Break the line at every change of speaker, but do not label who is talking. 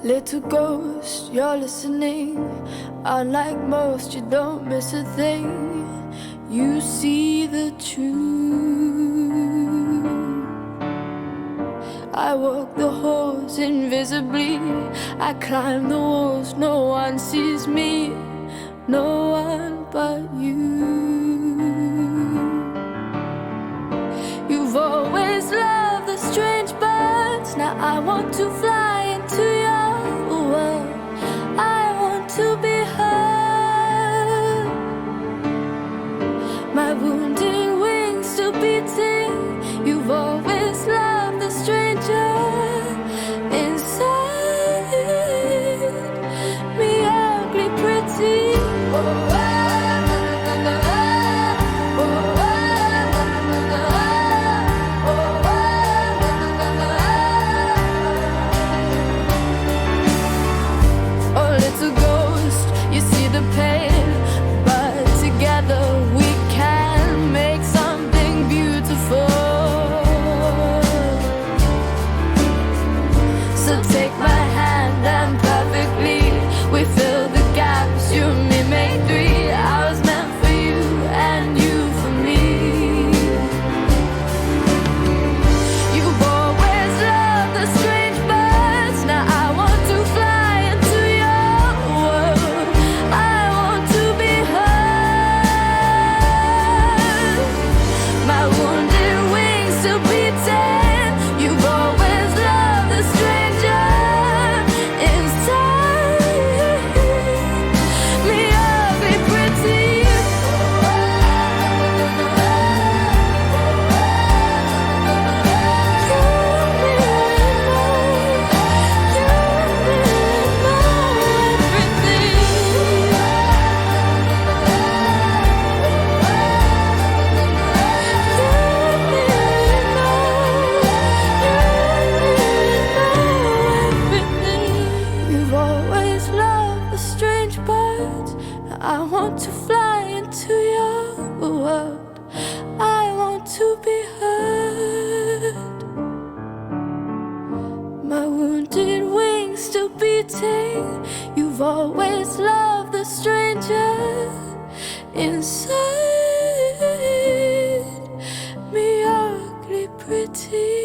Little ghost, you're listening. Unlike most, you don't miss a thing. You see the truth. I walk the halls invisibly. I climb the walls, no one sees me. No one but you. You've always loved the strange birds. Now I want to fly into your world. I want to be heard. My wounded wings still beating. You've always loved the stranger inside me, ugly pretty. I want to fly into your world. I want to be heard. My wounded wings still beating. You've always loved the stranger inside me, ugly pretty.